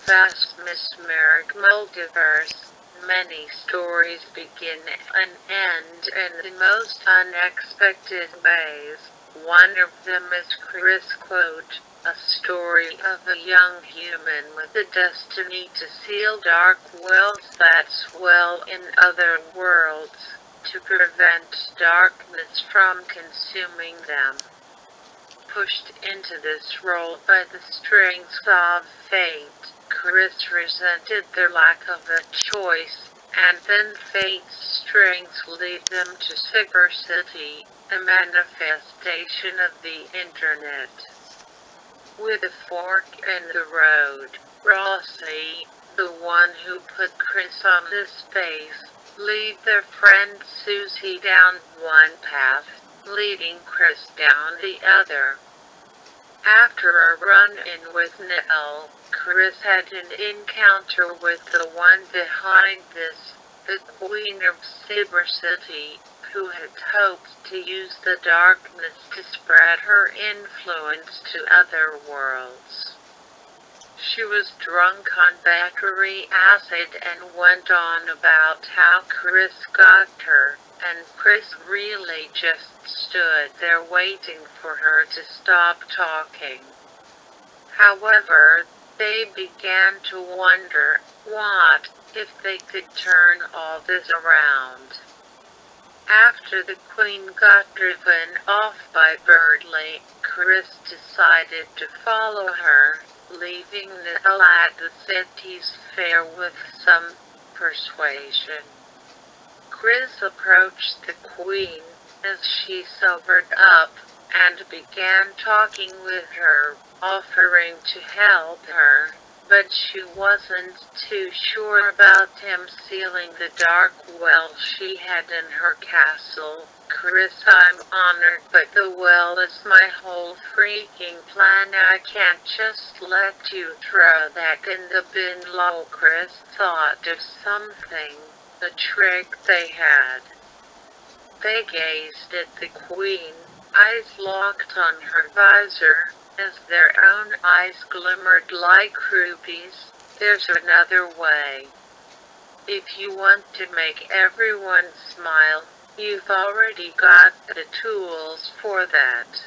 vast mesmeric multiverse, many stories begin and end in the most unexpected ways. One of them is Chris quote, a story of a young human with the destiny to seal dark wells that swell in other worlds, to prevent darkness from consuming them. Pushed into this role by the strings of fate, Chris resented their lack of a choice, and then fate's strings lead them to Cyber City, a manifestation of the internet. With a fork in the road, Rossi, the one who put Chris on this space, lead their friend Susie down one path, leading Chris down the other. After a run-in with Nell, Chris had an encounter with the one behind this, the Queen of Cyber City, who had hoped to use the darkness to spread her influence to other worlds. She was drunk on battery acid and went on about how Chris got her, and Chris really just stood there waiting for her to stop talking. However, they began to wonder, what if they could turn all this around? After the Queen got driven off by Birdley, Chris decided to follow her, leaving Nell at the city's fair with some persuasion. Chris approached the Queen as she sobered up, and began talking with her, offering to help her, but she wasn't too sure about him sealing the dark well she had in her castle. Chris, I'm honored, but the well is my whole freaking plan. I can't just let you throw that in the bin. Lol. Chris thought of something, a trick they had. They gazed at the Queen, eyes locked on her visor, as their own eyes glimmered like rubies. There's another way. If you want to make everyone smile, you've already got the tools for that.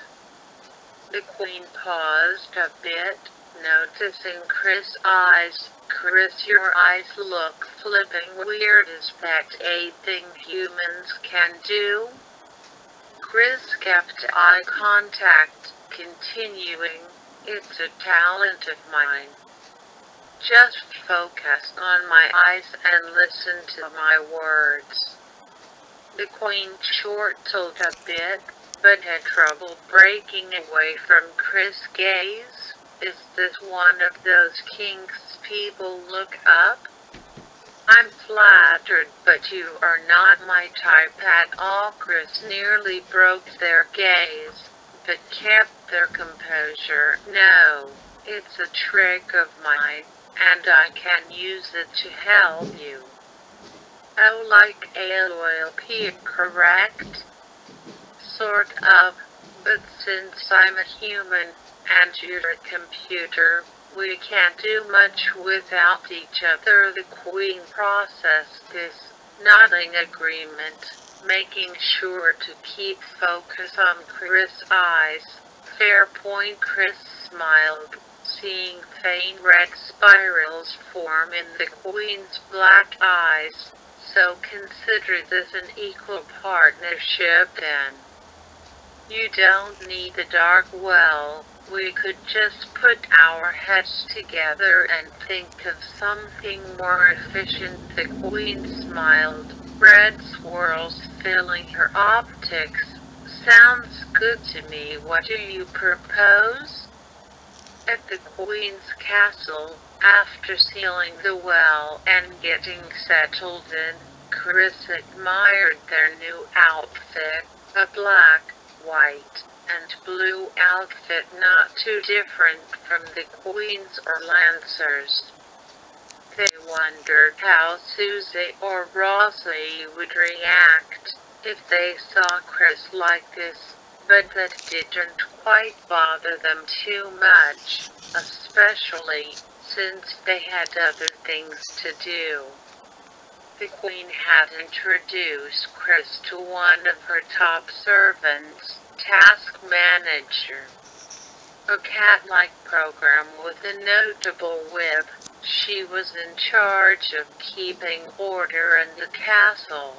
The Queen paused a bit, noticing Chris' eyes. Chris, your eyes look flipping weird. Is that a thing humans can do? Chris kept eye contact, continuing, it's a talent of mine. Just focus on my eyes and listen to my words. The Queen chortled a bit, but had trouble breaking away from Chris' gaze. Is this one of those kinks people look up? I'm flattered, but you are not my type at all. Chris nearly broke their gaze, but kept their composure. No, it's a trick of mine, and I can use it to help you. Oh, like a loyal peer, correct? Sort of, but since I'm a human, and you're a computer, we can't do much without each other. The Queen processed this, nodding agreement, making sure to keep focus on Chris' eyes. Fair point. Chris smiled, seeing faint red spirals form in the Queen's black eyes. So consider this an equal partnership then. You don't need the dark well. We could just put our heads together and think of something more efficient. The Queen smiled, red swirls filling her optics. Sounds good to me. What do you propose? At the Queen's castle, after sealing the well and getting settled in, Chris admired their new outfit, a black, white, and blue outfit not too different from the Queen's or Lancer's. They wondered how Susie or Rossi would react if they saw Chris like this, but that didn't quite bother them too much, especially since they had other things to do. The Queen had introduced Chris to one of her top servants, Task Manager, a cat-like program with a notable whip. She was in charge of keeping order in the castle.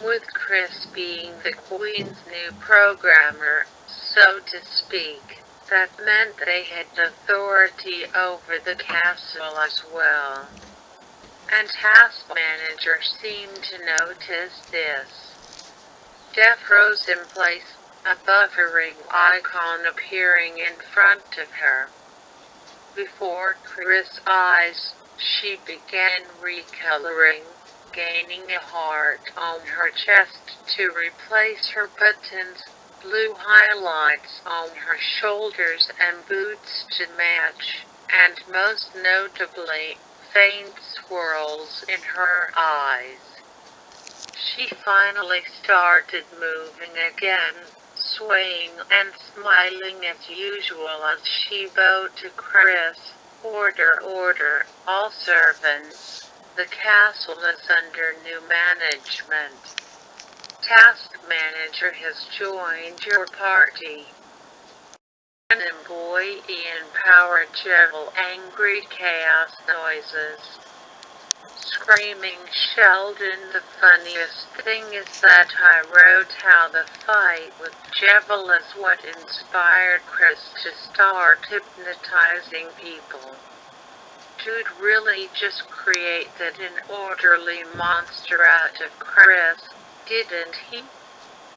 With Chris being the Queen's new programmer, so to speak, that meant they had authority over the castle as well. And Task Manager seemed to notice this. Death rose in place, a buffering icon appearing in front of her. Before Chris' eyes, she began recoloring, gaining a heart on her chest to replace her buttons, blue highlights on her shoulders and boots to match, and most notably, faint swirls in her eyes. She finally started moving again, swaying and smiling as usual as she bowed to Chris. Order, order, all servants. The castle is under new management. Task Manager has joined your party. An employee in Power Juggle angry chaos noises. Screaming-Sheldon. The funniest thing is that I wrote how the fight with Jevil is what inspired Chris to start hypnotizing people. Dude really just created an orderly monster out of Chris, didn't he?